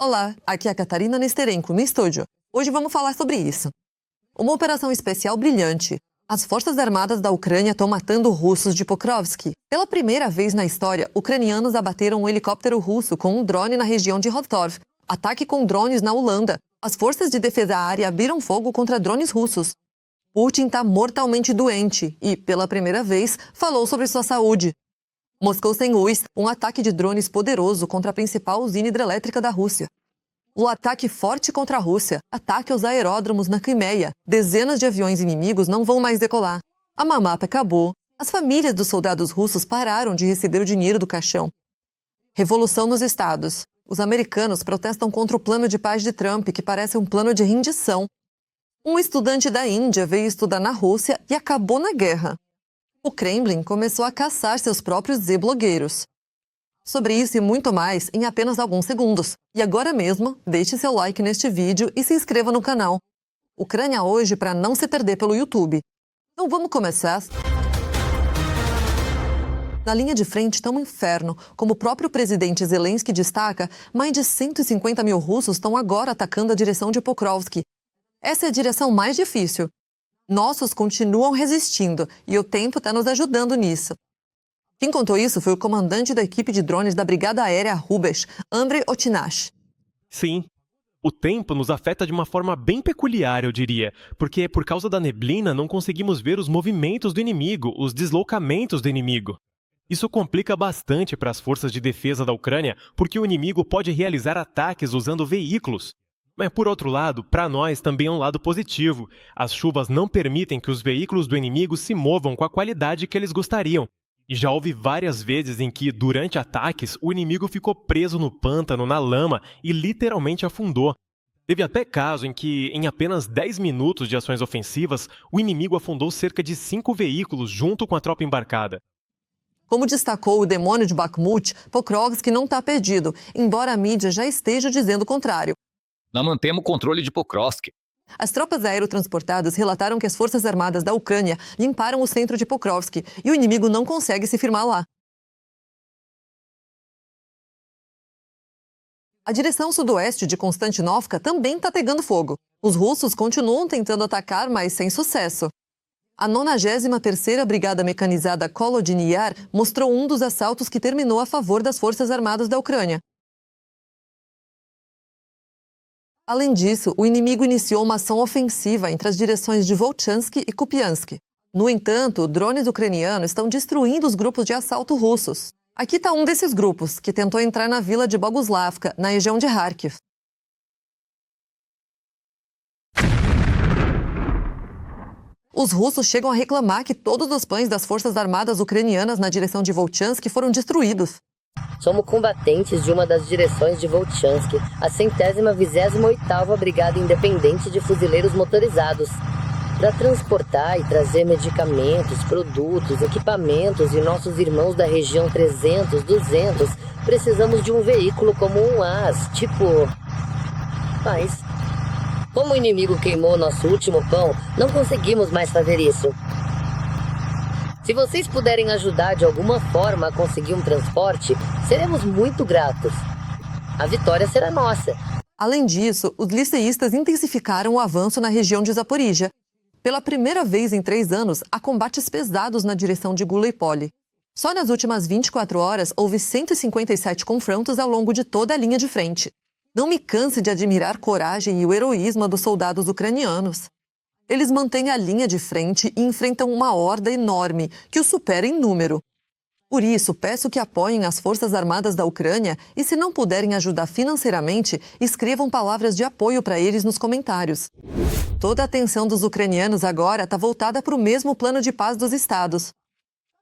Olá, aqui é a Catarina Nesterenko, no estúdio. Hoje vamos falar sobre isso. Uma operação especial brilhante. As Forças Armadas da Ucrânia estão matando russos de Pokrovsk. Pela primeira vez na história, ucranianos abateram um helicóptero russo com um drone na região de Rostov. Ataque com drones na Holanda. As forças de defesa aérea abriram fogo contra drones russos. Putin está mortalmente doente e, pela primeira vez, falou sobre sua saúde. Moscou sem luz, um ataque de drones poderoso contra a principal usina hidrelétrica da Rússia. O ataque forte contra a Rússia, ataque aos aeródromos na Crimeia. Dezenas de aviões inimigos não vão mais decolar. A mamata acabou. As famílias dos soldados russos pararam de receber o dinheiro do caixão. Revolução nos estados. Os americanos protestam contra o plano de paz de Trump, que parece um plano de rendição. Um estudante da Índia veio estudar na Rússia e acabou na guerra. O Kremlin começou a caçar seus próprios Z-blogueiros. Sobre isso e muito mais em apenas alguns segundos. E agora mesmo, deixe seu like neste vídeo e se inscreva no canal. Ucrânia hoje para não se perder pelo YouTube. Então vamos começar? Na linha de frente está um inferno. Como o próprio presidente Zelensky destaca, mais de 150 mil russos estão agora atacando a direção de Pokrovsk. Essa é a direção mais difícil. Nossos continuam resistindo e o tempo está nos ajudando nisso. Quem contou isso foi o comandante da equipe de drones da Brigada Aérea Rubesh, Andrei Otinash. Sim, o tempo nos afeta de uma forma bem peculiar, eu diria, porque por causa da neblina não conseguimos ver os movimentos do inimigo, os deslocamentos do inimigo. Isso complica bastante para as forças de defesa da Ucrânia, porque o inimigo pode realizar ataques usando veículos. Mas, por outro lado, para nós também é um lado positivo. As chuvas não permitem que os veículos do inimigo se movam com a qualidade que eles gostariam. E já houve várias vezes em que, durante ataques, o inimigo ficou preso no pântano, na lama, e literalmente afundou. Teve até caso em que, em apenas 10 minutos de ações ofensivas, o inimigo afundou cerca de 5 veículos junto com a tropa embarcada. Como destacou o demônio de Bakhmut, Pokrovsk não está perdido, embora a mídia já esteja dizendo o contrário. Não mantemos o controle de Pokrovsk. As tropas aerotransportadas relataram que as Forças Armadas da Ucrânia limparam o centro de Pokrovsk e o inimigo não consegue se firmar lá. A direção sudoeste de Konstantinovka também está pegando fogo. Os russos continuam tentando atacar, mas sem sucesso. A 93ª Brigada Mecanizada Kolodny Yar mostrou um dos assaltos que terminou a favor das Forças Armadas da Ucrânia. Além disso, o inimigo iniciou uma ação ofensiva entre as direções de Volchansk e Kupiansk. No entanto, drones ucranianos estão destruindo os grupos de assalto russos. Aqui está um desses grupos, que tentou entrar na vila de Boguslavka, na região de Kharkiv. Os russos chegam a reclamar que todos os pães das forças armadas ucranianas na direção de Volchansk foram destruídos. Somos combatentes de uma das direções de Volchansk, a 128ª Brigada Independente de Fuzileiros Motorizados. Para transportar e trazer medicamentos, produtos, equipamentos e nossos irmãos da região 300, 200, precisamos de um veículo como um AS, tipo... Mas, como o inimigo queimou nosso último pão, não conseguimos mais fazer isso. Se vocês puderem ajudar de alguma forma a conseguir um transporte, seremos muito gratos. A vitória será nossa. Além disso, os liceístas intensificaram o avanço na região de Zaporíjia. Pela primeira vez em 3 anos, há combates pesados na direção de Gulaipoli. Só nas últimas 24 horas, houve 157 confrontos ao longo de toda a linha de frente. Não me canse de admirar a coragem e o heroísmo dos soldados ucranianos. Eles mantêm a linha de frente e enfrentam uma horda enorme, que os supera em número. Por isso, peço que apoiem as Forças Armadas da Ucrânia e, se não puderem ajudar financeiramente, escrevam palavras de apoio para eles nos comentários. Toda a atenção dos ucranianos agora está voltada para o mesmo plano de paz dos Estados.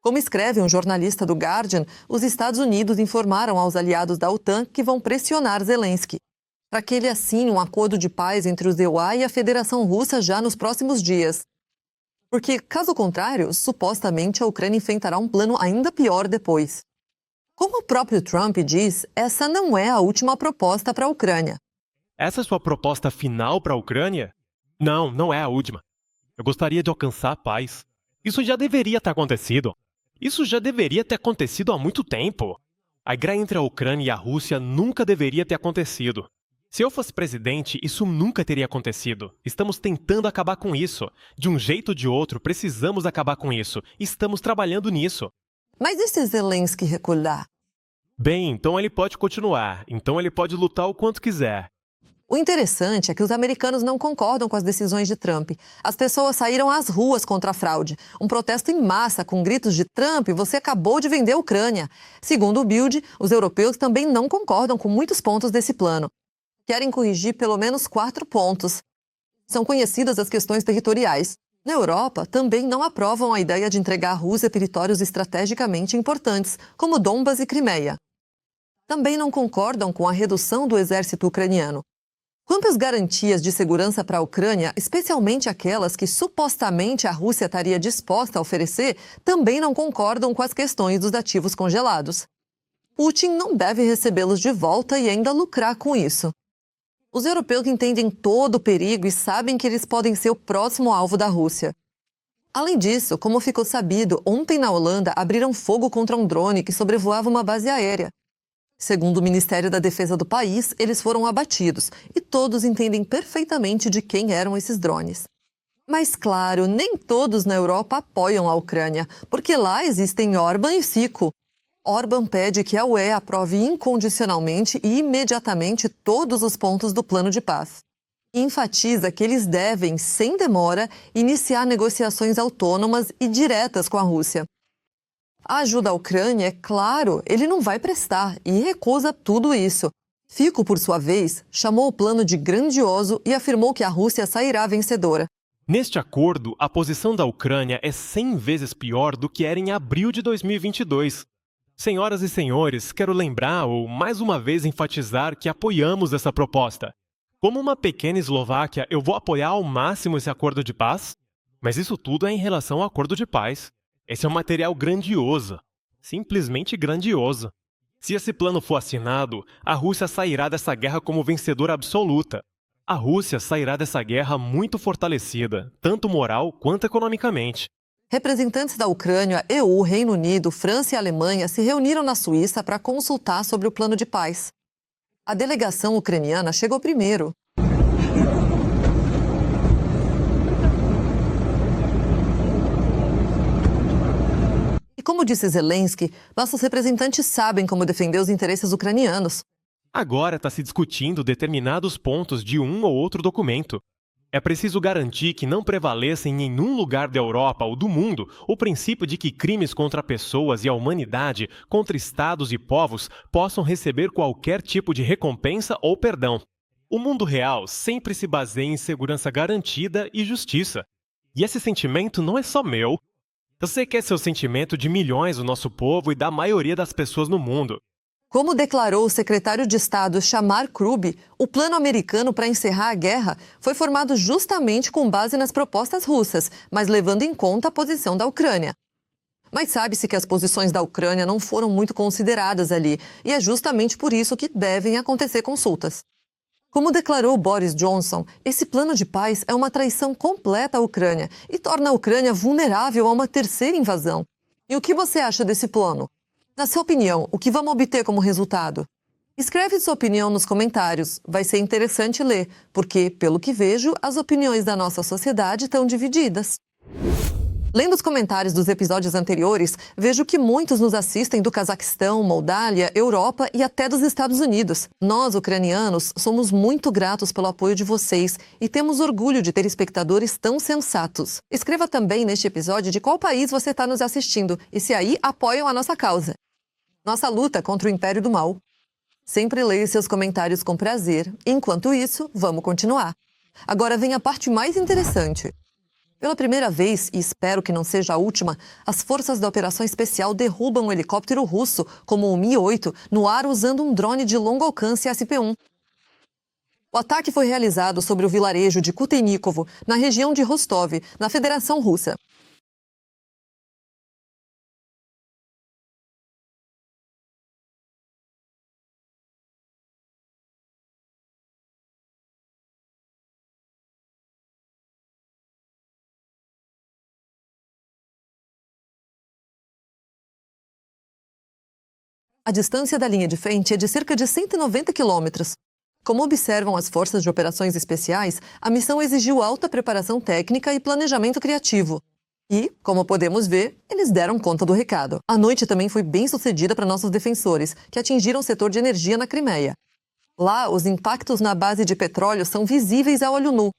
Como escreve um jornalista do Guardian, os Estados Unidos informaram aos aliados da OTAN que vão pressionar Zelensky para que ele assine um acordo de paz entre os EUA e a Federação Russa já nos próximos dias. Porque, caso contrário, supostamente a Ucrânia enfrentará um plano ainda pior depois. Como o próprio Trump diz, essa não é a última proposta para a Ucrânia. Essa é sua proposta final para a Ucrânia? Não, não é a última. Eu gostaria de alcançar a paz. Isso já deveria ter acontecido. Isso já deveria ter acontecido há muito tempo. A guerra entre a Ucrânia e a Rússia nunca deveria ter acontecido. Se eu fosse presidente, isso nunca teria acontecido. Estamos tentando acabar com isso. De um jeito ou de outro, precisamos acabar com isso. Estamos trabalhando nisso. Mas e se Zelensky recuar? Bem, então ele pode continuar. Então ele pode lutar o quanto quiser. O interessante é que os americanos não concordam com as decisões de Trump. As pessoas saíram às ruas contra a fraude. Um protesto em massa com gritos de Trump, você acabou de vender a Ucrânia. Segundo o Bild, os europeus também não concordam com muitos pontos desse plano. Querem corrigir pelo menos 4 pontos. São conhecidas as questões territoriais. Na Europa, também não aprovam a ideia de entregar à Rússia territórios estrategicamente importantes, como Donbas e Crimeia. Também não concordam com a redução do exército ucraniano. Quanto às garantias de segurança para a Ucrânia, especialmente aquelas que supostamente a Rússia estaria disposta a oferecer, também não concordam com as questões dos ativos congelados. Putin não deve recebê-los de volta e ainda lucrar com isso. Os europeus entendem todo o perigo e sabem que eles podem ser o próximo alvo da Rússia. Além disso, como ficou sabido, ontem na Holanda abriram fogo contra um drone que sobrevoava uma base aérea. Segundo o Ministério da Defesa do país, eles foram abatidos e todos entendem perfeitamente de quem eram esses drones. Mas, claro, nem todos na Europa apoiam a Ucrânia, porque lá existem Orbán e Fico. Orbán pede que a UE aprove incondicionalmente e imediatamente todos os pontos do plano de paz. E enfatiza que eles devem, sem demora, iniciar negociações autônomas e diretas com a Rússia. A ajuda à Ucrânia, é claro, ele não vai prestar e recusa tudo isso. Fico, por sua vez, chamou o plano de grandioso e afirmou que a Rússia sairá vencedora. Neste acordo, a posição da Ucrânia é 100 vezes pior do que era em abril de 2022. Senhoras e senhores, quero lembrar ou mais uma vez enfatizar que apoiamos essa proposta. Como uma pequena Eslováquia, eu vou apoiar ao máximo esse acordo de paz, mas isso tudo é em relação ao acordo de paz. Esse é um material grandioso, simplesmente grandioso. Se esse plano for assinado, a Rússia sairá dessa guerra como vencedora absoluta. A Rússia sairá dessa guerra muito fortalecida, tanto moral quanto economicamente. Representantes da Ucrânia, EU, Reino Unido, França e Alemanha se reuniram na Suíça para consultar sobre o plano de paz. A delegação ucraniana chegou primeiro. E como disse Zelensky, nossos representantes sabem como defender os interesses ucranianos. Agora está se discutindo determinados pontos de um ou outro documento. É preciso garantir que não prevaleça em nenhum lugar da Europa ou do mundo o princípio de que crimes contra pessoas e a humanidade, contra estados e povos, possam receber qualquer tipo de recompensa ou perdão. O mundo real sempre se baseia em segurança garantida e justiça. E esse sentimento não é só meu. Eu sei que esse é o sentimento de milhões do nosso povo e da maioria das pessoas no mundo. Como declarou o secretário de Estado Shamar Krubi, o plano americano para encerrar a guerra foi formado justamente com base nas propostas russas, mas levando em conta a posição da Ucrânia. Mas sabe-se que as posições da Ucrânia não foram muito consideradas ali, e é justamente por isso que devem acontecer consultas. Como declarou Boris Johnson, esse plano de paz é uma traição completa à Ucrânia e torna a Ucrânia vulnerável a uma terceira invasão. E o que você acha desse plano? Na sua opinião, o que vamos obter como resultado? Escreve sua opinião nos comentários. Vai ser interessante ler, porque, pelo que vejo, as opiniões da nossa sociedade estão divididas. Lendo os comentários dos episódios anteriores, vejo que muitos nos assistem do Cazaquistão, Moldávia, Europa e até dos Estados Unidos. Nós, ucranianos, somos muito gratos pelo apoio de vocês e temos orgulho de ter espectadores tão sensatos. Escreva também neste episódio de qual país você está nos assistindo e se aí apoiam a nossa causa. Nossa luta contra o Império do Mal. Sempre leio seus comentários com prazer. Enquanto isso, vamos continuar. Agora vem a parte mais interessante. Pela primeira vez, e espero que não seja a última, as forças da Operação Especial derrubam um helicóptero russo, como o Mi-8, no ar usando um drone de longo alcance SP-1. O ataque foi realizado sobre o vilarejo de Kutenikovo, na região de Rostov, na Federação Russa. A distância da linha de frente é de cerca de 190 quilômetros. Como observam as forças de operações especiais, a missão exigiu alta preparação técnica e planejamento criativo. E, como podemos ver, eles deram conta do recado. A noite também foi bem sucedida para nossos defensores, que atingiram o setor de energia na Crimeia. Lá, os impactos na base de petróleo são visíveis a olho nu.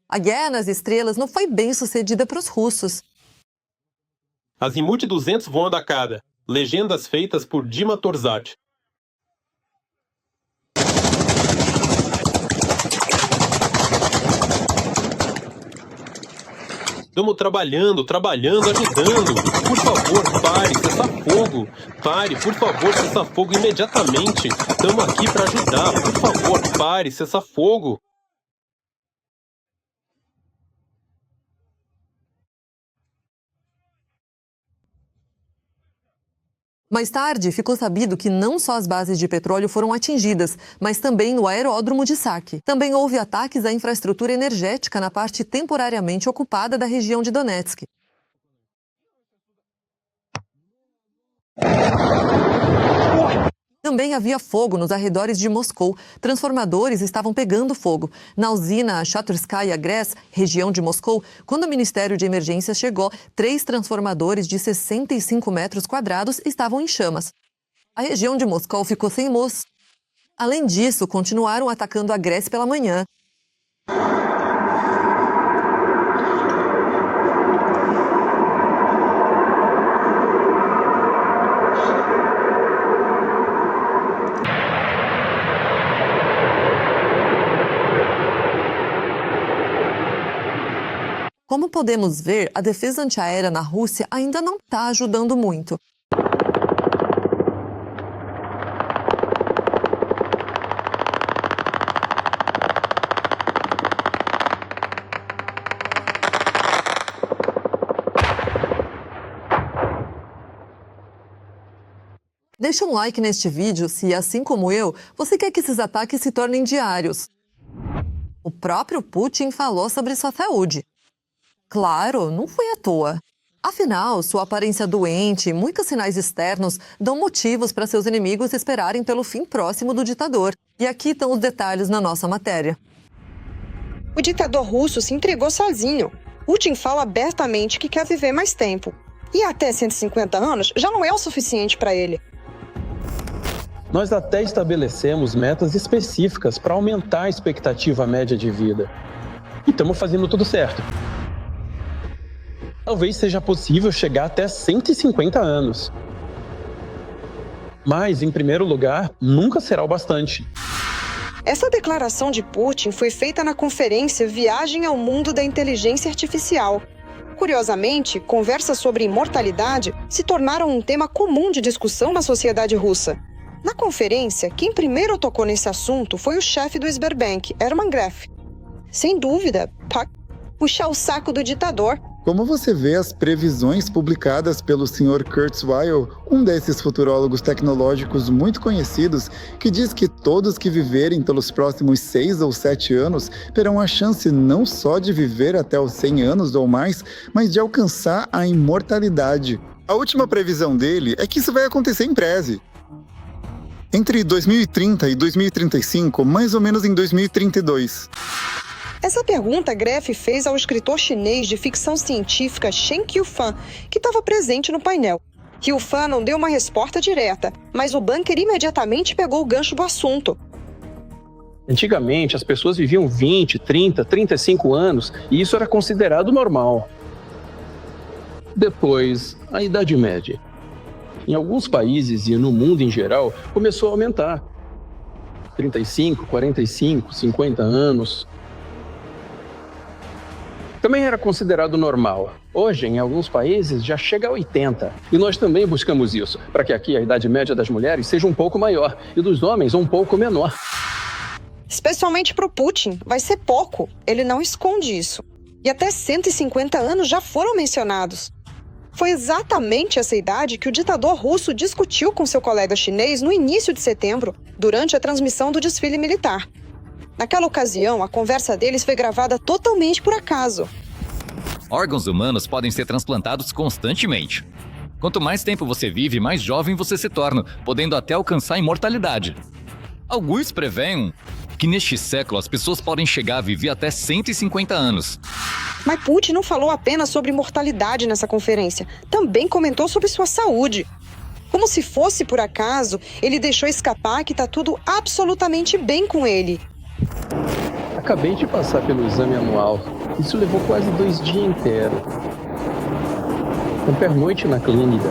A guerra nas estrelas não foi bem sucedida para os russos. Azimuth 200 voam da cada. Legendas feitas por Dima Torzat. Estamos trabalhando, ajudando. Por favor, pare, cessa fogo. Pare, por favor, cessa fogo imediatamente. Estamos aqui para ajudar. Por favor, pare, cessa fogo. Mais tarde, ficou sabido que não só as bases de petróleo foram atingidas, mas também o aeródromo de saque. Também houve ataques à infraestrutura energética na parte temporariamente ocupada da região de Donetsk. Também havia fogo nos arredores de Moscou. Transformadores estavam pegando fogo. Na usina Shaturskaya Gres, região de Moscou, quando o Ministério de Emergências chegou, 3 transformadores de 65 metros quadrados estavam em chamas. A região de Moscou ficou sem luz. Além disso, continuaram atacando a Gres pela manhã. Como podemos ver, a defesa antiaérea na Rússia ainda não está ajudando muito. Deixa um like neste vídeo se, assim como eu, você quer que esses ataques se tornem diários. O próprio Putin falou sobre sua saúde. Claro, não foi à toa. Afinal, sua aparência doente e muitos sinais externos dão motivos para seus inimigos esperarem pelo fim próximo do ditador. E aqui estão os detalhes na nossa matéria. O ditador russo se entregou sozinho. Putin fala abertamente que quer viver mais tempo. E até 150 anos já não é o suficiente para ele. Nós até estabelecemos metas específicas para aumentar a expectativa média de vida. E estamos fazendo tudo certo. Talvez seja possível chegar até 150 anos. Mas, em primeiro lugar, nunca será o bastante. Essa declaração de Putin foi feita na conferência Viagem ao Mundo da Inteligência Artificial. Curiosamente, conversas sobre imortalidade se tornaram um tema comum de discussão na sociedade russa. Na conferência, quem primeiro tocou nesse assunto foi o chefe do Sberbank, Herman Gref. Sem dúvida, puxar o saco do ditador. Como você vê as previsões publicadas pelo Sr. Kurzweil, um desses futurólogos tecnológicos muito conhecidos, que diz que todos que viverem pelos próximos 6 ou 7 anos terão a chance não só de viver até os 100 anos ou mais, mas de alcançar a imortalidade. A última previsão dele é que isso vai acontecer em breve. Entre 2030 e 2035, mais ou menos em 2032. Essa pergunta Gref fez ao escritor chinês de ficção científica Chen Qiufan, que estava presente no painel. Qiufan não deu uma resposta direta, mas o bunker imediatamente pegou o gancho do assunto. Antigamente, as pessoas viviam 20, 30, 35 anos e isso era considerado normal. Depois, a Idade Média. Em alguns países e no mundo em geral, começou a aumentar. 35, 45, 50 anos. Também era considerado normal. Hoje, em alguns países, já chega a 80. E nós também buscamos isso, para que aqui a idade média das mulheres seja um pouco maior e dos homens um pouco menor. Especialmente para o Putin, vai ser pouco. Ele não esconde isso. E até 150 anos já foram mencionados. Foi exatamente essa idade que o ditador russo discutiu com seu colega chinês no início de setembro, durante a transmissão do desfile militar. Naquela ocasião, a conversa deles foi gravada totalmente por acaso. Órgãos humanos podem ser transplantados constantemente. Quanto mais tempo você vive, mais jovem você se torna, podendo até alcançar a imortalidade. Alguns preveem que neste século as pessoas podem chegar a viver até 150 anos. Mas Putin não falou apenas sobre mortalidade nessa conferência, também comentou sobre sua saúde. Como se fosse por acaso, ele deixou escapar que tá tudo absolutamente bem com ele. Acabei de passar pelo exame anual. Isso levou quase 2 dias inteiros. Com pernoite na clínica.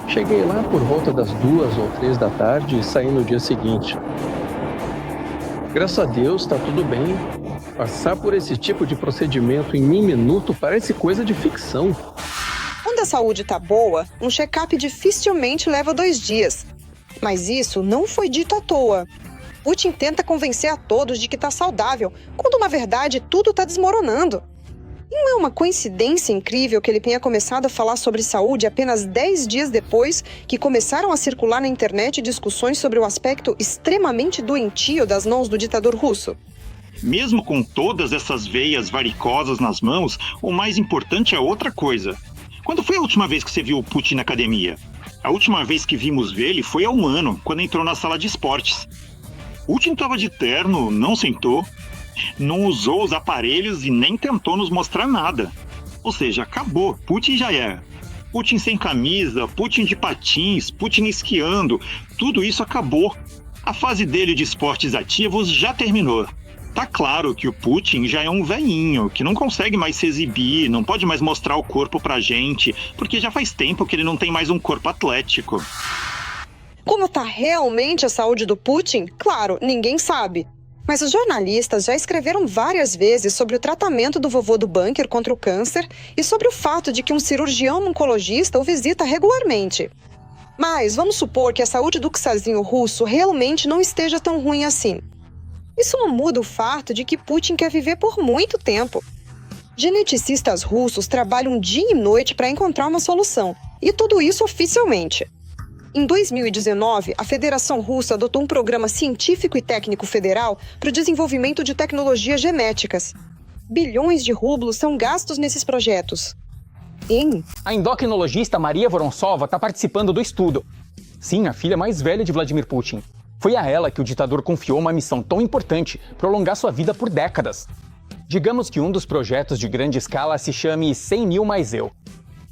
Cheguei lá por volta das 2 ou 3 da tarde e saí no dia seguinte. Graças a Deus, tá tudo bem. Passar por esse tipo de procedimento em 1 minuto parece coisa de ficção. Quando a saúde tá boa, um check-up dificilmente leva 2 dias. Mas isso não foi dito à toa. Putin tenta convencer a todos de que tá saudável, quando na verdade tudo tá desmoronando. Não é uma coincidência incrível que ele tenha começado a falar sobre saúde apenas 10 dias depois que começaram a circular na internet discussões sobre o aspecto extremamente doentio das mãos do ditador russo? Mesmo com todas essas veias varicosas nas mãos, o mais importante é outra coisa. Quando foi a última vez que você viu o Putin na academia? A última vez que vimos ele foi há 1 ano, quando entrou na sala de esportes. Putin estava de terno, não sentou, não usou os aparelhos e nem tentou nos mostrar nada. Ou seja, acabou. Putin já é. Putin sem camisa, Putin de patins, Putin esquiando, tudo isso acabou. A fase dele de esportes ativos já terminou. Tá claro que o Putin já é um velhinho, que não consegue mais se exibir, não pode mais mostrar o corpo pra gente, porque já faz tempo que ele não tem mais um corpo atlético. Como tá realmente a saúde do Putin? Claro, ninguém sabe. Mas os jornalistas já escreveram várias vezes sobre o tratamento do vovô do bunker contra o câncer e sobre o fato de que um cirurgião oncologista o visita regularmente. Mas vamos supor que a saúde do czarzinho russo realmente não esteja tão ruim assim. Isso não muda o fato de que Putin quer viver por muito tempo. Geneticistas russos trabalham dia e noite para encontrar uma solução, e tudo isso oficialmente. Em 2019, a Federação Russa adotou um programa científico e técnico federal para o desenvolvimento de tecnologias genéticas. Bilhões de rublos são gastos nesses projetos. A endocrinologista Maria Vorontsova está participando do estudo. Sim, a filha mais velha de Vladimir Putin. Foi a ela que o ditador confiou uma missão tão importante, prolongar sua vida por décadas. Digamos que um dos projetos de grande escala se chame 100 mil mais eu.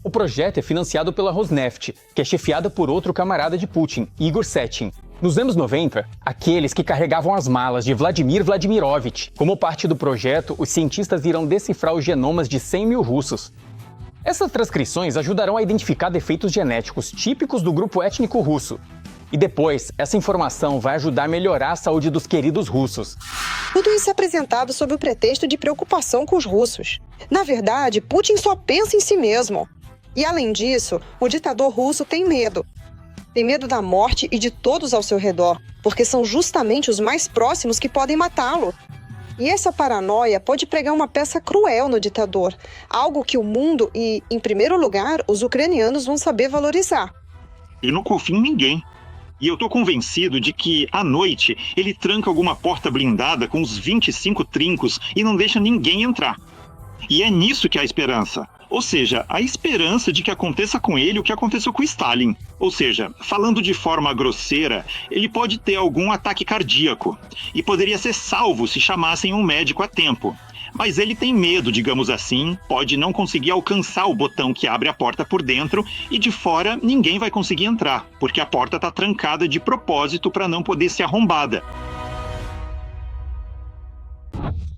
O projeto é financiado pela Rosneft, que é chefiada por outro camarada de Putin, Igor Sechin. Nos anos 90, aqueles que carregavam as malas de Vladimir Vladimirovich. Como parte do projeto, os cientistas irão decifrar os genomas de 100 mil russos. Essas transcrições ajudarão a identificar defeitos genéticos típicos do grupo étnico russo. E depois, essa informação vai ajudar a melhorar a saúde dos queridos russos. Tudo isso é apresentado sob o pretexto de preocupação com os russos. Na verdade, Putin só pensa em si mesmo. E além disso, o ditador russo tem medo. Tem medo da morte e de todos ao seu redor, porque são justamente os mais próximos que podem matá-lo. E essa paranoia pode pregar uma peça cruel no ditador, algo que o mundo e, em primeiro lugar, os ucranianos vão saber valorizar. Eu não confio em ninguém. E eu tô convencido de que, à noite, ele tranca alguma porta blindada com uns 25 trincos e não deixa ninguém entrar. E é nisso que há esperança. Ou seja, a esperança de que aconteça com ele o que aconteceu com Stalin. Ou seja, falando de forma grosseira, ele pode ter algum ataque cardíaco. E poderia ser salvo se chamassem um médico a tempo. Mas ele tem medo, digamos assim, pode não conseguir alcançar o botão que abre a porta por dentro e de fora ninguém vai conseguir entrar, porque a porta está trancada de propósito para não poder ser arrombada.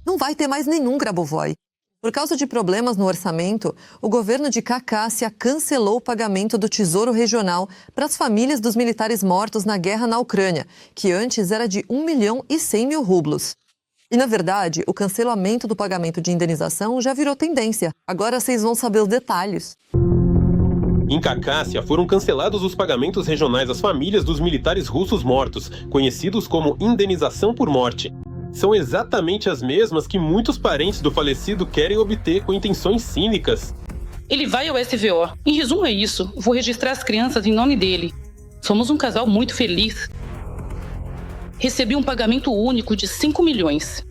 Não vai ter mais nenhum Grabovoi. Por causa de problemas no orçamento, o governo de Khakassia cancelou o pagamento do Tesouro Regional para as famílias dos militares mortos na guerra na Ucrânia, que antes era de 1.100.000 rublos. E, na verdade, o cancelamento do pagamento de indenização já virou tendência. Agora vocês vão saber os detalhes. Em Khakassia foram cancelados os pagamentos regionais às famílias dos militares russos mortos, conhecidos como indenização por morte. São exatamente as mesmas que muitos parentes do falecido querem obter com intenções cínicas. Ele vai ao SVO. Em resumo é isso. Vou registrar as crianças em nome dele. Somos um casal muito feliz. Recebi um pagamento único de 5 milhões.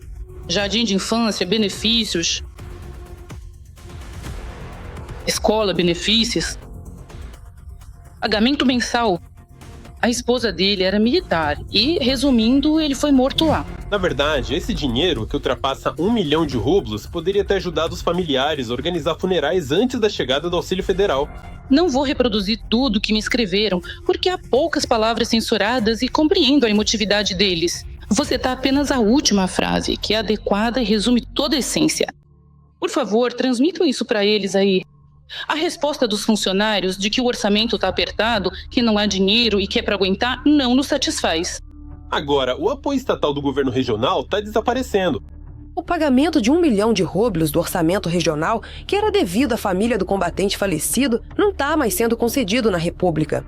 Jardim de infância, benefícios. Escola, benefícios. Pagamento mensal. A esposa dele era militar e, resumindo, ele foi morto lá. Na verdade, esse dinheiro, que ultrapassa 1 milhão de rublos, poderia ter ajudado os familiares a organizar funerais antes da chegada do auxílio federal. Não vou reproduzir tudo que me escreveram, porque há poucas palavras censuradas e compreendo a emotividade deles. Vou citar apenas a última frase, que é adequada e resume toda a essência. Por favor, transmitam isso para eles aí. A resposta dos funcionários de que o orçamento está apertado, que não há dinheiro e que é para aguentar, não nos satisfaz. Agora, o apoio estatal do governo regional está desaparecendo. O pagamento de 1 milhão de rublos do orçamento regional, que era devido à família do combatente falecido, não está mais sendo concedido na República.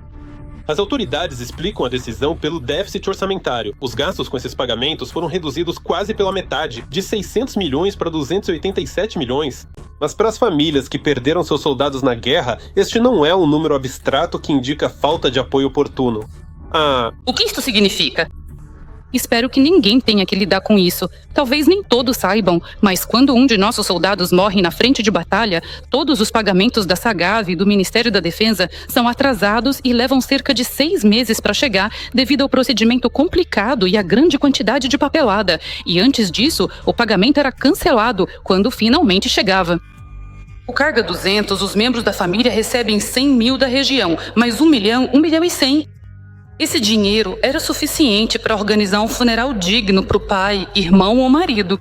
As autoridades explicam a decisão pelo déficit orçamentário. Os gastos com esses pagamentos foram reduzidos quase pela metade, de 600 milhões para 287 milhões. Mas para as famílias que perderam seus soldados na guerra, este não é um número abstrato que indica falta de apoio oportuno. O que isto significa? Espero que ninguém tenha que lidar com isso. Talvez nem todos saibam, mas quando um de nossos soldados morre na frente de batalha, todos os pagamentos da SAGAV e do Ministério da Defesa são atrasados e levam cerca de 6 meses para chegar, devido ao procedimento complicado e à grande quantidade de papelada. E antes disso, o pagamento era cancelado quando finalmente chegava. O Carga 200, os membros da família recebem 100 mil da região, mas 1 milhão e 100. Esse dinheiro era suficiente para organizar um funeral digno para o pai, irmão ou marido.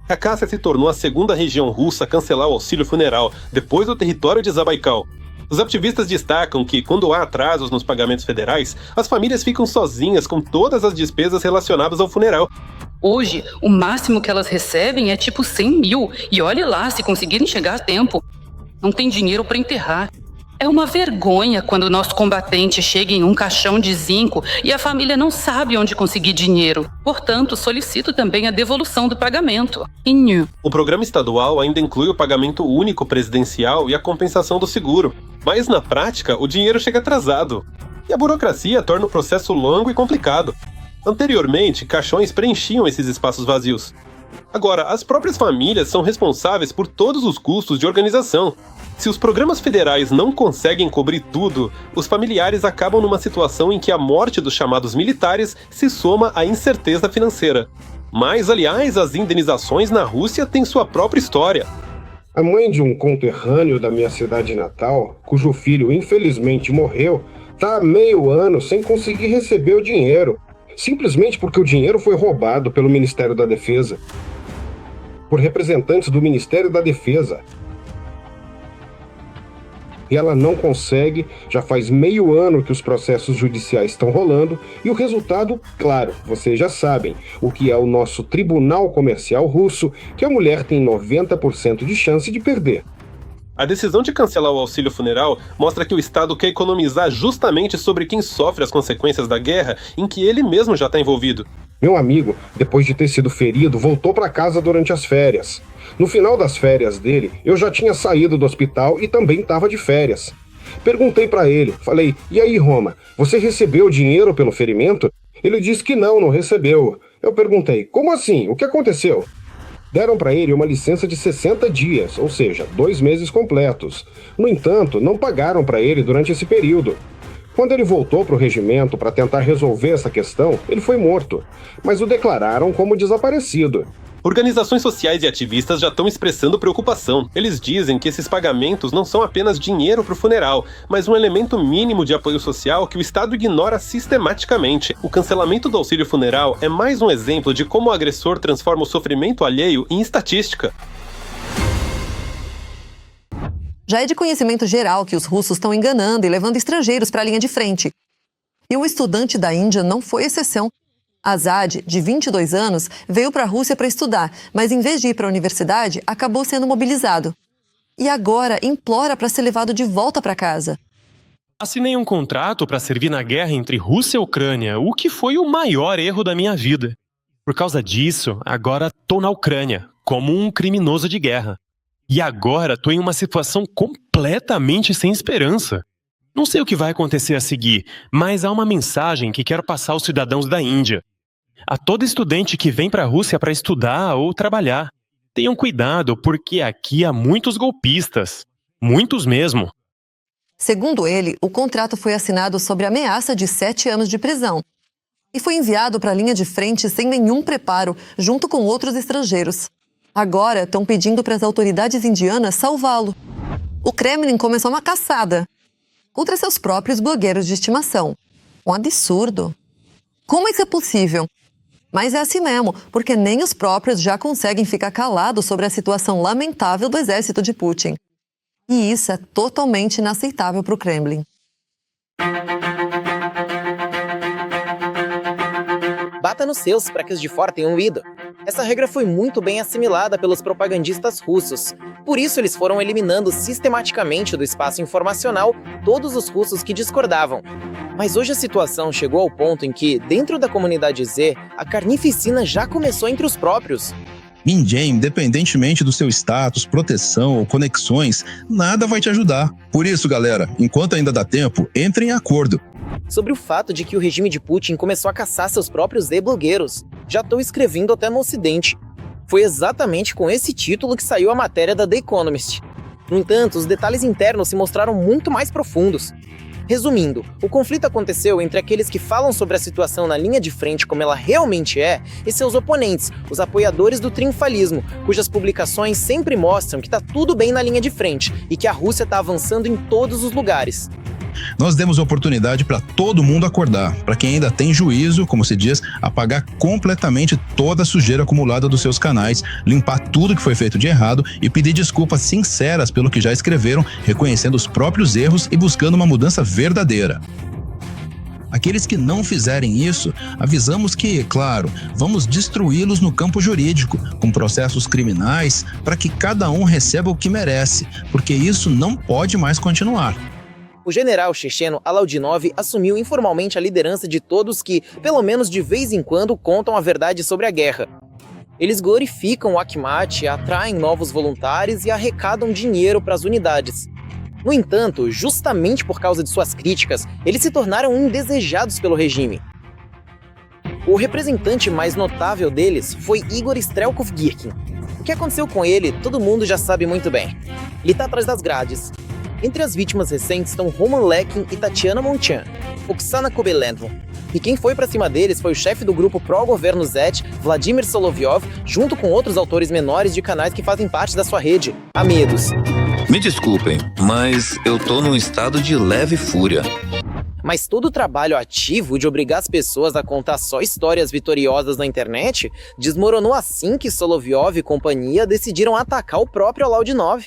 A Cássia se tornou a segunda região russa a cancelar o auxílio funeral, depois do território de Zabaikal. Os ativistas destacam que, quando há atrasos nos pagamentos federais, as famílias ficam sozinhas com todas as despesas relacionadas ao funeral. Hoje, o máximo que elas recebem é tipo 100 mil, e olhe lá se conseguirem chegar a tempo. Não tem dinheiro para enterrar. É uma vergonha quando o nosso combatente chega em um caixão de zinco e a família não sabe onde conseguir dinheiro. Portanto, solicito também a devolução do pagamento. O programa estadual ainda inclui o pagamento único presidencial e a compensação do seguro. Mas, na prática, o dinheiro chega atrasado. E a burocracia torna o processo longo e complicado. Anteriormente, caixões preenchiam esses espaços vazios. Agora, as próprias famílias são responsáveis por todos os custos de organização. Se os programas federais não conseguem cobrir tudo, os familiares acabam numa situação em que a morte dos chamados militares se soma à incerteza financeira. Mas, aliás, as indenizações na Rússia têm sua própria história. A mãe de um conterrâneo da minha cidade natal, cujo filho infelizmente morreu, está há meio ano sem conseguir receber o dinheiro, simplesmente porque o dinheiro foi roubado pelo Ministério da Defesa. Por representantes do Ministério da Defesa. E ela não consegue, já faz meio ano que os processos judiciais estão rolando, e o resultado, claro, vocês já sabem, o que é o nosso Tribunal Comercial Russo, que a mulher tem 90% de chance de perder. A decisão de cancelar o auxílio funeral mostra que o Estado quer economizar justamente sobre quem sofre as consequências da guerra em que ele mesmo já está envolvido. Meu amigo, depois de ter sido ferido, voltou para casa durante as férias. No final das férias dele, eu já tinha saído do hospital e também estava de férias. Perguntei para ele, falei, e aí Roma, você recebeu dinheiro pelo ferimento? Ele disse que não recebeu. Eu perguntei, como assim? O que aconteceu? Deram para ele uma licença de 60 dias, ou seja, 2 meses completos. No entanto, não pagaram para ele durante esse período. Quando ele voltou para o regimento para tentar resolver essa questão, ele foi morto, mas o declararam como desaparecido. Organizações sociais e ativistas já estão expressando preocupação. Eles dizem que esses pagamentos não são apenas dinheiro para o funeral, mas um elemento mínimo de apoio social que o Estado ignora sistematicamente. O cancelamento do auxílio funeral é mais um exemplo de como o agressor transforma o sofrimento alheio em estatística. Já é de conhecimento geral que os russos estão enganando e levando estrangeiros para a linha de frente. E um estudante da Índia não foi exceção. Azad, de 22 anos, veio para a Rússia para estudar, mas em vez de ir para a universidade, acabou sendo mobilizado. E agora implora para ser levado de volta para casa. Assinei um contrato para servir na guerra entre Rússia e Ucrânia, o que foi o maior erro da minha vida. Por causa disso, agora tô na Ucrânia, como um criminoso de guerra. E agora tô em uma situação completamente sem esperança. Não sei o que vai acontecer a seguir, mas há uma mensagem que quero passar aos cidadãos da Índia. A todo estudante que vem para a Rússia para estudar ou trabalhar, tenham cuidado porque aqui há muitos golpistas. Muitos mesmo. Segundo ele, o contrato foi assinado sob ameaça de 7 anos de prisão e foi enviado para a linha de frente sem nenhum preparo, junto com outros estrangeiros. Agora estão pedindo para as autoridades indianas salvá-lo. O Kremlin começou uma caçada contra seus próprios blogueiros de estimação. Um absurdo. Como isso é possível? Mas é assim mesmo, porque nem os próprios já conseguem ficar calados sobre a situação lamentável do exército de Putin. E isso é totalmente inaceitável para o Kremlin. Bata nos seus para que os de fora tenham ido. Essa regra foi muito bem assimilada pelos propagandistas russos. Por isso, eles foram eliminando sistematicamente do espaço informacional todos os russos que discordavam. Mas hoje a situação chegou ao ponto em que, dentro da comunidade Z, a carnificina já começou entre os próprios. Ninguém, independentemente do seu status, proteção ou conexões, nada vai te ajudar. Por isso, galera, enquanto ainda dá tempo, entrem em acordo. Sobre o fato de que o regime de Putin começou a caçar seus próprios Z-blogueiros. Já estou escrevendo até no Ocidente. Foi exatamente com esse título que saiu a matéria da The Economist. No entanto, os detalhes internos se mostraram muito mais profundos. Resumindo, o conflito aconteceu entre aqueles que falam sobre a situação na linha de frente como ela realmente é e seus oponentes, os apoiadores do triunfalismo, cujas publicações sempre mostram que está tudo bem na linha de frente e que a Rússia está avançando em todos os lugares. Nós demos oportunidade para todo mundo acordar, para quem ainda tem juízo, como se diz, apagar completamente toda a sujeira acumulada dos seus canais, limpar tudo que foi feito de errado e pedir desculpas sinceras pelo que já escreveram, reconhecendo os próprios erros e buscando uma mudança verdadeira. Aqueles que não fizerem isso, avisamos que, claro, vamos destruí-los no campo jurídico, com processos criminais, para que cada um receba o que merece, porque isso não pode mais continuar. O general checheno Alaudinov assumiu informalmente a liderança de todos que, pelo menos de vez em quando, contam a verdade sobre a guerra. Eles glorificam o Akhmat, atraem novos voluntários e arrecadam dinheiro para as unidades. No entanto, justamente por causa de suas críticas, eles se tornaram indesejados pelo regime. O representante mais notável deles foi Igor Strelkov-Girkin. O que aconteceu com ele, todo mundo já sabe muito bem. Ele está atrás das grades. Entre as vítimas recentes estão Roman Lekin e Tatiana Monchan, Oksana Kobylenko. E quem foi pra cima deles foi o chefe do grupo pró-governo Zet, Vladimir Solovyov, junto com outros autores menores de canais que fazem parte da sua rede, Amedos. Me desculpem, mas eu tô num estado de leve fúria. Mas todo o trabalho ativo de obrigar as pessoas a contar só histórias vitoriosas na internet desmoronou assim que Solovyov e companhia decidiram atacar o próprio Alaudinov.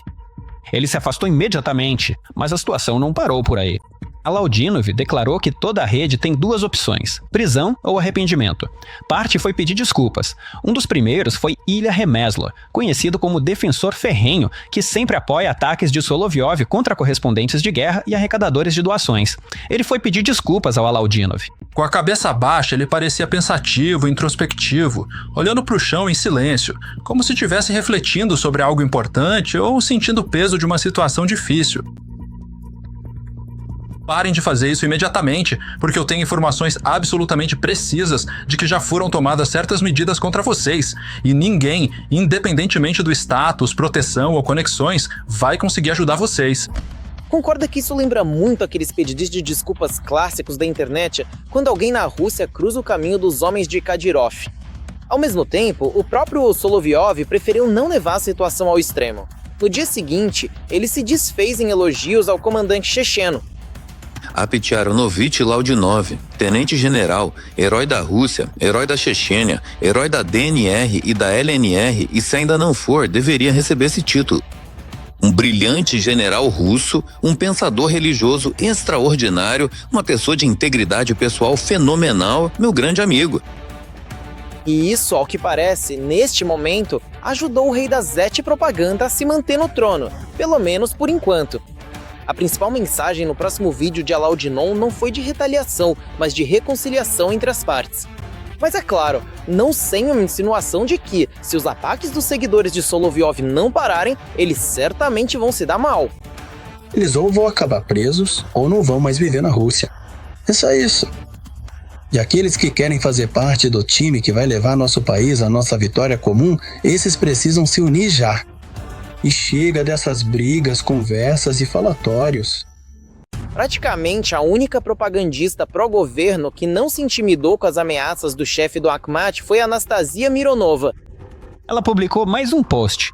Ele se afastou imediatamente, mas a situação não parou por aí. Alaudinov declarou que toda a rede tem duas opções, prisão ou arrependimento. Parte foi pedir desculpas. Um dos primeiros foi Ilya Remezlo, conhecido como defensor ferrenho, que sempre apoia ataques de Solovyov contra correspondentes de guerra e arrecadadores de doações. Ele foi pedir desculpas ao Alaudinov. Com a cabeça baixa, ele parecia pensativo, introspectivo, olhando para o chão em silêncio, como se estivesse refletindo sobre algo importante ou sentindo o peso de uma situação difícil. Parem de fazer isso imediatamente, porque eu tenho informações absolutamente precisas de que já foram tomadas certas medidas contra vocês, e ninguém, independentemente do status, proteção ou conexões, vai conseguir ajudar vocês. Concorda que isso lembra muito aqueles pedidos de desculpas clássicos da internet quando alguém na Rússia cruza o caminho dos homens de Kadyrov? Ao mesmo tempo, o próprio Solovyov preferiu não levar a situação ao extremo. No dia seguinte, ele se desfez em elogios ao comandante checheno. Aptiarovich Laudinov, tenente-general, herói da Rússia, herói da Chechênia, herói da DNR e da LNR, e se ainda não for, deveria receber esse título. Um brilhante general russo, um pensador religioso extraordinário, uma pessoa de integridade pessoal fenomenal, meu grande amigo. E isso, ao que parece, neste momento, ajudou o rei da Zet propaganda a se manter no trono, pelo menos por enquanto. A principal mensagem no próximo vídeo de Alaudinov não foi de retaliação, mas de reconciliação entre as partes. Mas é claro, não sem uma insinuação de que, se os ataques dos seguidores de Solovyov não pararem, eles certamente vão se dar mal. Eles ou vão acabar presos, ou não vão mais viver na Rússia. É só isso. E aqueles que querem fazer parte do time que vai levar nosso país à nossa vitória comum, esses precisam se unir já. E chega dessas brigas, conversas e falatórios. Praticamente a única propagandista pró-governo que não se intimidou com as ameaças do chefe do Akhmat foi Anastasia Mironova. Ela publicou mais um post.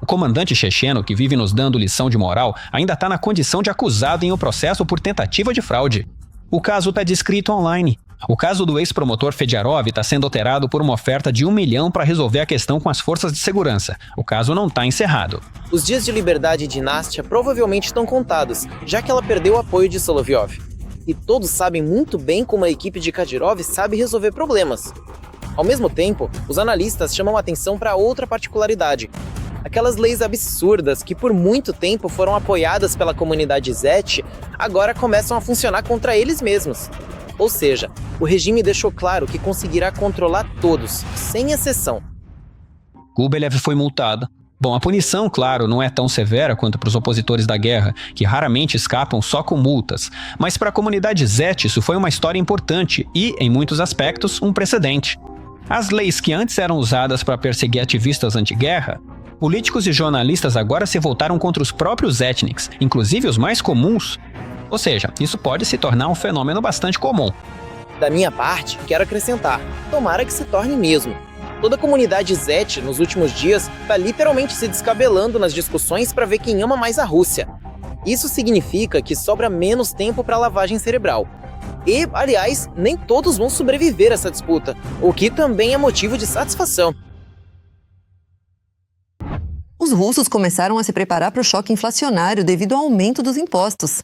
O comandante checheno, que vive nos dando lição de moral, ainda está na condição de acusado em um processo por tentativa de fraude. O caso está descrito online. O caso do ex-promotor Fediarov está sendo alterado por uma oferta de 1 milhão para resolver a questão com as forças de segurança. O caso não está encerrado. Os dias de liberdade de Nastya provavelmente estão contados, já que ela perdeu o apoio de Solovyov. E todos sabem muito bem como a equipe de Kadyrov sabe resolver problemas. Ao mesmo tempo, os analistas chamam atenção para outra particularidade. Aquelas leis absurdas que por muito tempo foram apoiadas pela comunidade Zet, agora começam a funcionar contra eles mesmos. Ou seja, o regime deixou claro que conseguirá controlar todos, sem exceção. Gubelev foi multado. Bom, a punição, claro, não é tão severa quanto para os opositores da guerra, que raramente escapam só com multas. Mas para a comunidade Zet isso foi uma história importante e, em muitos aspectos, um precedente. As leis que antes eram usadas para perseguir ativistas anti-guerra, políticos e jornalistas agora se voltaram contra os próprios Zetniks, inclusive os mais comuns. Ou seja, isso pode se tornar um fenômeno bastante comum. Da minha parte, quero acrescentar, tomara que se torne mesmo. Toda a comunidade Zet, nos últimos dias, está literalmente se descabelando nas discussões para ver quem ama mais a Rússia. Isso significa que sobra menos tempo para lavagem cerebral. E, aliás, nem todos vão sobreviver a essa disputa, o que também é motivo de satisfação. Os russos começaram a se preparar para o choque inflacionário devido ao aumento dos impostos.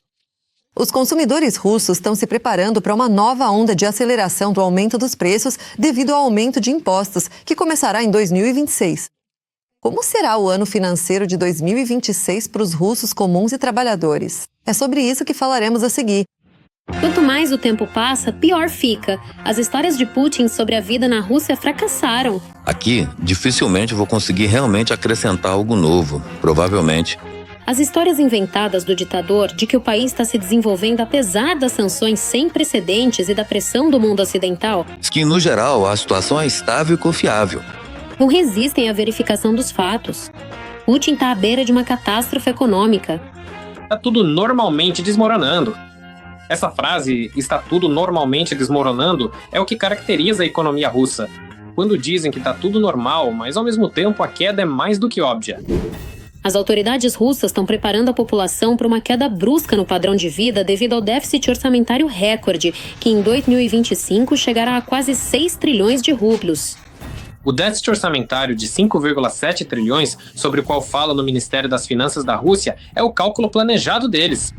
Os consumidores russos estão se preparando para uma nova onda de aceleração do aumento dos preços devido ao aumento de impostos, que começará em 2026. Como será o ano financeiro de 2026 para os russos comuns e trabalhadores? É sobre isso que falaremos a seguir. Quanto mais o tempo passa, pior fica. As histórias de Putin sobre a vida na Rússia fracassaram. Aqui, dificilmente vou conseguir realmente acrescentar algo novo, provavelmente. As histórias inventadas do ditador de que o país está se desenvolvendo apesar das sanções sem precedentes e da pressão do mundo ocidental, Diz que, no geral, a situação é estável e confiável. não resistem à verificação dos fatos. Putin está à beira de uma catástrofe econômica. Está tudo normalmente desmoronando. Essa frase, está tudo normalmente desmoronando, é o que caracteriza a economia russa. Quando dizem que está tudo normal, mas ao mesmo tempo a queda é mais do que óbvia. As autoridades russas estão preparando a população para uma queda brusca no padrão de vida devido ao déficit orçamentário recorde, que em 2025 chegará a quase 6 trilhões de rublos. O déficit orçamentário de 5,7 trilhões, sobre o qual fala no Ministério das Finanças da Rússia, é o cálculo planejado deles.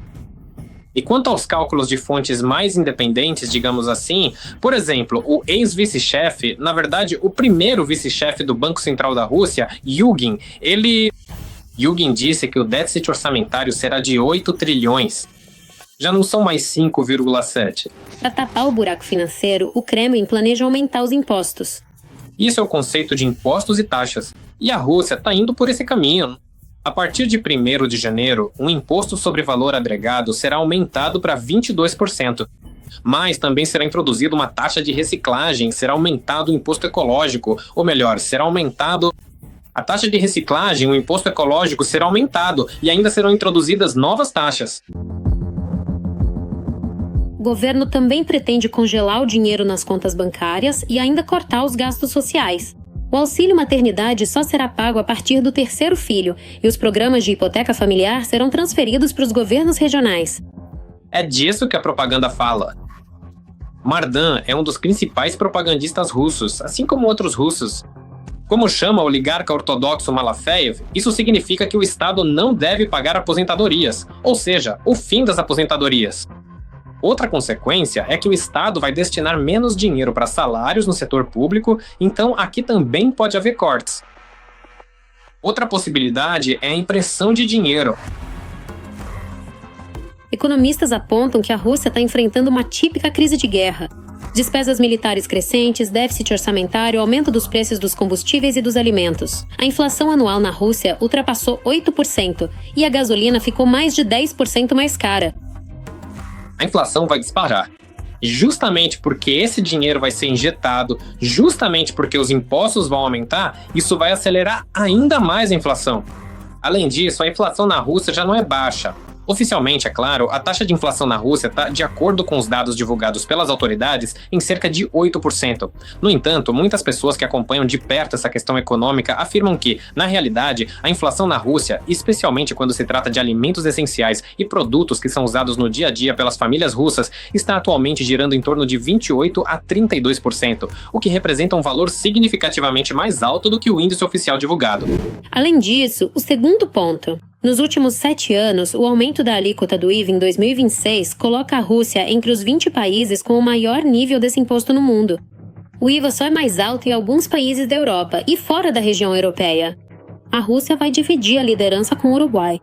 E quanto aos cálculos de fontes mais independentes, digamos assim, por exemplo, o ex-vice-chefe, na verdade, o primeiro vice-chefe do Banco Central da Rússia, Yugin, Yugin disse que o déficit orçamentário será de 8 trilhões. Já não são mais 5,7. Para tapar o buraco financeiro, o Kremlin planeja aumentar os impostos. Isso é o conceito de impostos e taxas. E a Rússia está indo por esse caminho. A partir de 1º de janeiro, o imposto sobre valor agregado será aumentado para 22%. Mas também será introduzida uma taxa de reciclagem, será aumentado o imposto ecológico, ou melhor, será aumentado a taxa de reciclagem, o imposto ecológico será aumentado e ainda serão introduzidas novas taxas. O governo também pretende congelar o dinheiro nas contas bancárias e ainda cortar os gastos sociais. O auxílio maternidade só será pago a partir do 3º filho e os programas de hipoteca familiar serão transferidos para os governos regionais. É disso que a propaganda fala. Mardan é um dos principais propagandistas russos, assim como outros russos. Como chama o oligarca ortodoxo Malafeev, isso significa que o Estado não deve pagar aposentadorias, ou seja, o fim das aposentadorias. Outra consequência é que o Estado vai destinar menos dinheiro para salários no setor público, então aqui também pode haver cortes. Outra possibilidade é a impressão de dinheiro. Economistas apontam que a Rússia está enfrentando uma típica crise de guerra. Despesas militares crescentes, déficit orçamentário, aumento dos preços dos combustíveis e dos alimentos. A inflação anual na Rússia ultrapassou 8% e a gasolina ficou mais de 10% mais cara. A inflação vai disparar. E justamente porque esse dinheiro vai ser injetado, justamente porque os impostos vão aumentar, isso vai acelerar ainda mais a inflação. Além disso, a inflação na Rússia já não é baixa. Oficialmente, é claro, a taxa de inflação na Rússia está, de acordo com os dados divulgados pelas autoridades, em cerca de 8%. No entanto, muitas pessoas que acompanham de perto essa questão econômica afirmam que, na realidade, a inflação na Rússia, especialmente quando se trata de alimentos essenciais e produtos que são usados no dia a dia pelas famílias russas, está atualmente girando em torno de 28% a 32%, o que representa um valor significativamente mais alto do que o índice oficial divulgado. Além disso, o segundo ponto. Nos últimos 7 anos, o aumento da alíquota do IVA em 2026 coloca a Rússia entre os 20 países com o maior nível desse imposto no mundo. O IVA só é mais alto em alguns países da Europa e fora da região europeia. A Rússia vai dividir a liderança com o Uruguai.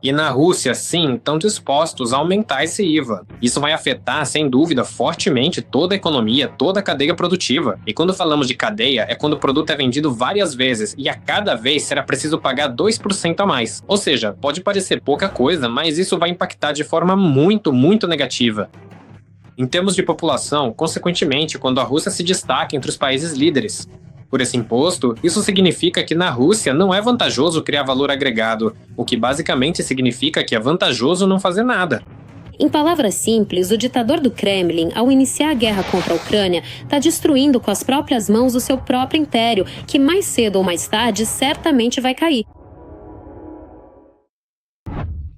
E na Rússia, sim, estão dispostos a aumentar esse IVA. Isso vai afetar, sem dúvida, fortemente toda a economia, toda a cadeia produtiva. E quando falamos de cadeia, é quando o produto é vendido várias vezes e a cada vez será preciso pagar 2% a mais. Ou seja, pode parecer pouca coisa, mas isso vai impactar de forma muito, muito negativa. Em termos de população, consequentemente, quando a Rússia se destaca entre os países líderes. Por esse imposto, isso significa que na Rússia não é vantajoso criar valor agregado, o que basicamente significa que é vantajoso não fazer nada. Em palavras simples, o ditador do Kremlin, ao iniciar a guerra contra a Ucrânia, está destruindo com as próprias mãos o seu próprio império, que mais cedo ou mais tarde certamente vai cair.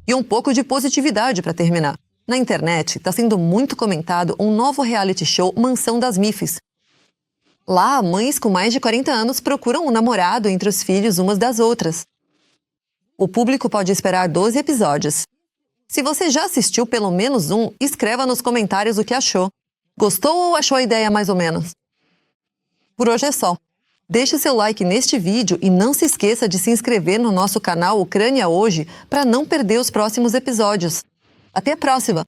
E um pouco de positividade para terminar. Na internet, está sendo muito comentado um novo reality show Mansão das Mifes. Lá, mães com mais de 40 anos procuram um namorado entre os filhos umas das outras. O público pode esperar 12 episódios. Se você já assistiu pelo menos um, escreva nos comentários o que achou. Gostou ou achou a ideia mais ou menos? Por hoje é só. Deixe seu like neste vídeo e não se esqueça de se inscrever no nosso canal Ucrânia Hoje para não perder os próximos episódios. Até a próxima!